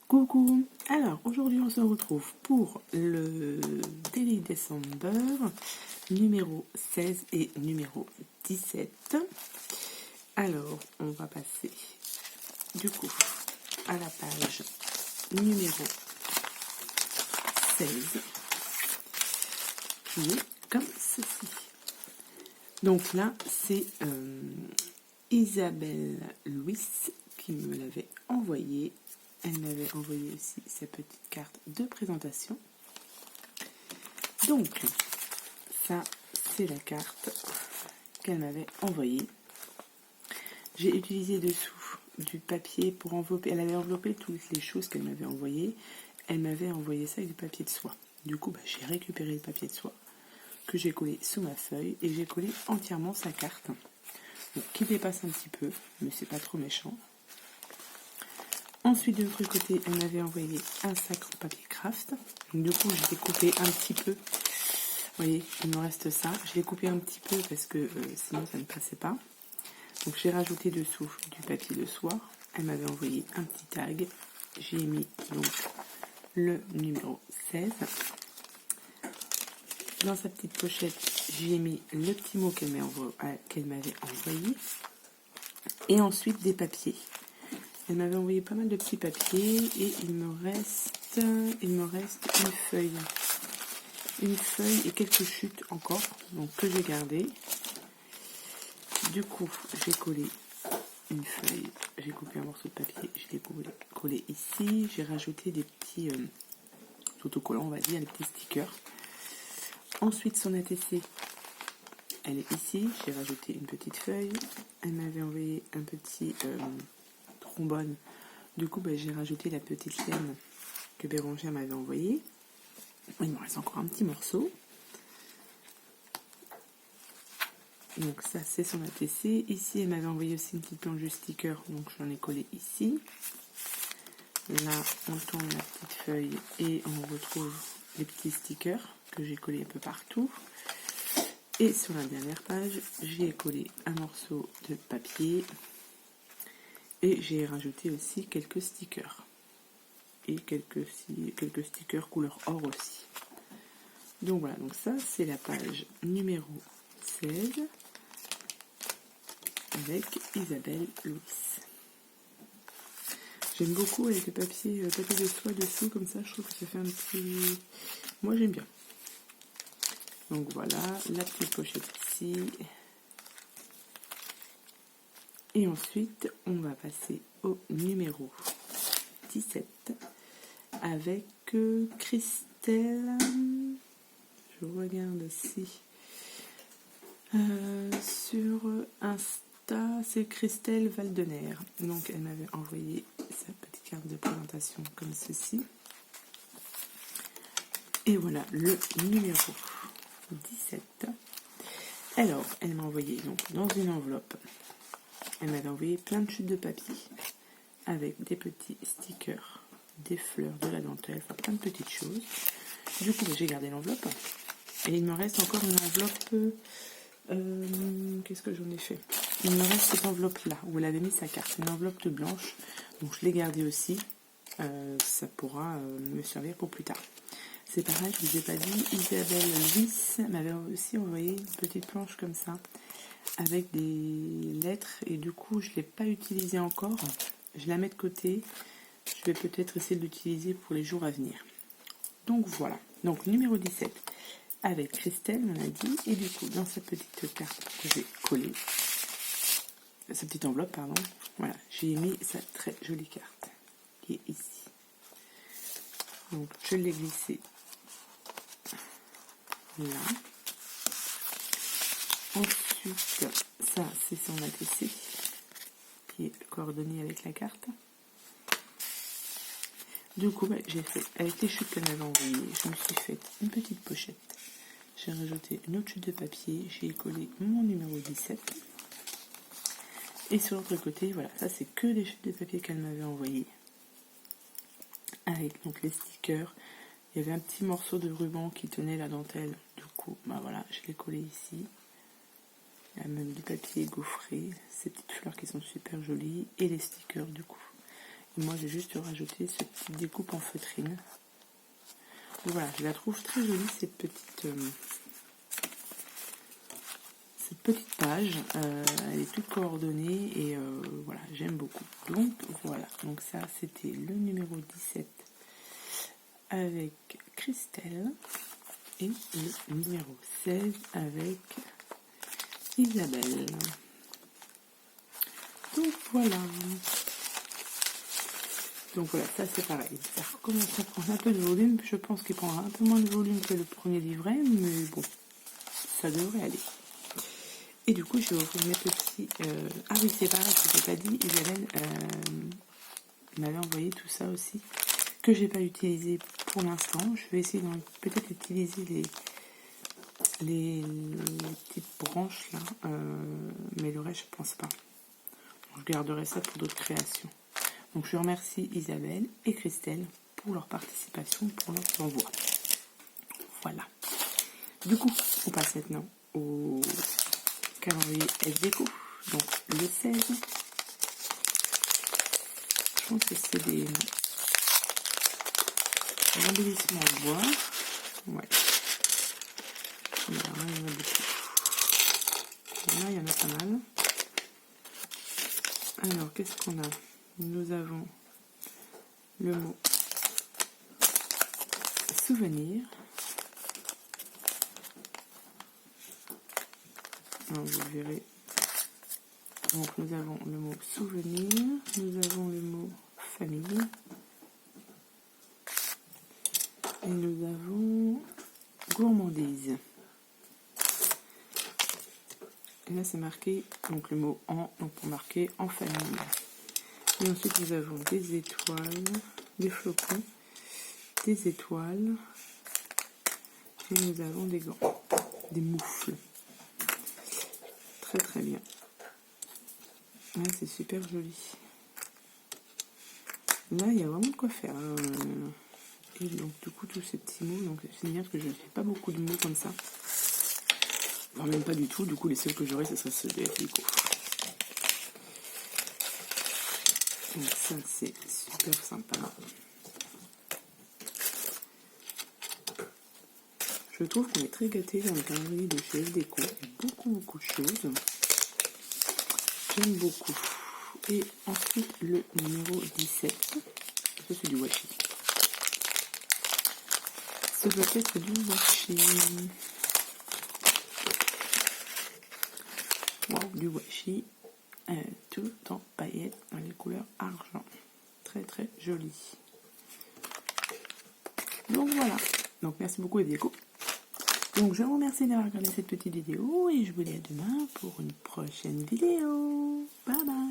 Coucou, alors aujourd'hui on se retrouve pour le Daily December numéro 16 et numéro 17. Alors on va passer du coup à la page numéro 16 qui est comme ceci. Donc là c'est Isabelle Louis qui me l'avait envoyé. Elle m'avait envoyé aussi sa petite carte de présentation. Donc, ça, c'est la carte qu'elle m'avait envoyée. J'ai utilisé dessous du papier pour envelopper. Elle avait enveloppé toutes les choses qu'elle m'avait envoyées. Elle m'avait envoyé ça avec du papier de soie. Du coup, j'ai récupéré le papier de soie que j'ai collé sous ma feuille et j'ai collé entièrement sa carte. Donc, qui dépasse un petit peu, mais c'est pas trop méchant. Ensuite, de l'autre côté, elle m'avait envoyé un sac en papier craft. Donc, du coup, je l'ai coupé un petit peu. Vous voyez, il me reste ça. Je l'ai coupé un petit peu parce que sinon, ça ne passait pas. Donc, j'ai rajouté dessous du papier de soie. Elle m'avait envoyé un petit tag. J'ai mis donc le numéro 16. Dans sa petite pochette, j'ai mis le petit mot qu'elle m'avait envoyé. Et ensuite, des papiers. Elle m'avait envoyé pas mal de petits papiers et il me reste une feuille. Une feuille et quelques chutes encore, donc que j'ai gardées. Du coup, j'ai collé une feuille, j'ai coupé un morceau de papier, je l'ai collé ici. J'ai rajouté des petits autocollants, on va dire, des petits stickers. Ensuite, son ATC, elle est ici. J'ai rajouté une petite feuille. Elle m'avait envoyé un petit trombone. Du coup, j'ai rajouté la petite laine que Bérangère m'avait envoyée. Il me reste encore un petit morceau. Donc ça, c'est son ATC. Ici, elle m'avait envoyé aussi une petite planche de sticker. Donc j'en ai collé ici. Là, on tourne la petite feuille et on retrouve les petits stickers que j'ai collés un peu partout. Et sur la dernière page, j'ai collé un morceau de papier. Et j'ai rajouté aussi quelques stickers. Et quelques stickers couleur or aussi. Donc voilà, donc ça c'est la page numéro 16 avec Isabelle Louis. J'aime beaucoup avec le papier de soie dessous, comme ça je trouve que ça fait un petit... Moi j'aime bien. Donc voilà, la petite pochette ici. Et ensuite, on va passer au numéro 17 avec Christelle. Je regarde si sur Insta, c'est Christelle Valdener. Donc elle m'avait envoyé sa petite carte de présentation comme ceci. Et voilà le numéro 17. Alors, elle m'a envoyé donc dans une enveloppe. Elle m'avait envoyé plein de chutes de papier avec des petits stickers, des fleurs, de la dentelle, enfin plein de petites choses. Du coup, j'ai gardé l'enveloppe. Et il me reste encore une enveloppe. Qu'est-ce que j'en ai fait? Il me reste cette enveloppe-là, où elle avait mis sa carte. Une enveloppe blanche. Donc je l'ai gardée aussi. Ça pourra me servir pour plus tard. C'est pareil, je ne vous ai pas dit. Isabelle Louis m'avait aussi envoyé une petite planche comme ça, avec des lettres. Et du coup, je ne l'ai pas utilisée encore. Je la mets de côté. Je vais peut-être essayer de l'utiliser pour les jours à venir. Donc voilà. Donc numéro 17. Avec Christelle, on a dit, et du coup, dans cette petite carte que j'ai collée, sa petite enveloppe, pardon, voilà, j'ai mis sa très jolie carte, qui est ici. Donc, je l'ai glissée là. Ensuite, ça, c'est son ATC, qui est coordonné avec la carte. Du coup, j'ai fait, avec les chutes qu'elle m'avait envoyées, je me suis fait une petite pochette. J'ai rajouté une autre chute de papier, j'ai collé mon numéro 17. Et sur l'autre côté, voilà, ça c'est que des chutes de papier qu'elle m'avait envoyées. Avec donc les stickers. Il y avait un petit morceau de ruban qui tenait la dentelle. Du coup, voilà, je l'ai collé ici. Il y a même du papier gaufré, ces petites fleurs qui sont super jolies. Et les stickers du coup. Et moi, j'ai juste rajouté ce petit découpe en feutrine. Donc voilà, je la trouve très jolie, cette petite page. Elle est toute coordonnée et voilà, j'aime beaucoup. Donc voilà, donc ça c'était le numéro 17 avec Christelle et le numéro 16 avec Isabelle. Donc voilà. Donc voilà, ça c'est pareil. Ça recommence à prendre un peu de volume. Je pense qu'il prendra un peu moins de volume que le premier livret, mais bon, ça devrait aller. Et du coup, je vais ouvrir mes petits... Ah oui, c'est pareil, je ne l'ai pas dit. Isabelle m'avait envoyé tout ça aussi, que j'ai pas utilisé pour l'instant. Je vais essayer de peut-être utiliser les petites branches là, mais le reste, je pense pas. Je garderai ça pour d'autres créations. Donc, je remercie Isabelle et Christelle pour leur participation, pour leur envoi. Voilà. Du coup, on passe maintenant au calendrier SDECO, donc le 16. Je pense que c'est des embellissements en bois. Ouais. Il y en a beaucoup. Là, il y en a pas mal. Alors, qu'est-ce qu'on a? Nous avons le mot souvenir. Alors, vous verrez. Donc, nous avons le mot souvenir. Nous avons le mot famille. Et nous avons gourmandise. Et là, c'est marqué, donc le mot en, donc pour marquer en famille. Et ensuite, nous avons des étoiles, des flocons, des étoiles. Et nous avons des gants, des moufles. Très très bien. Ouais, c'est super joli. Là, il y a vraiment de quoi faire. Et donc, du coup, tous ces petits mots, donc c'est bien parce que je ne fais pas beaucoup de mots comme ça. Enfin, même pas du tout. Du coup, les seuls que j'aurais, ce serait ceux de FICO. Donc, ça, c'est super sympa. Je trouve qu'on est très gâtés dans le calendrier de chez SDECO. Il y a beaucoup de choses. J'aime beaucoup. Et ensuite, le numéro 17. Ça, c'est du washi. Ce doit être du washi. Wow, du washi. Tout en paillettes dans les couleurs argent. Très très joli. Donc voilà. Donc merci beaucoup SDECO. Donc je vous remercie d'avoir regardé cette petite vidéo et je vous dis à demain pour une prochaine vidéo. Bye bye.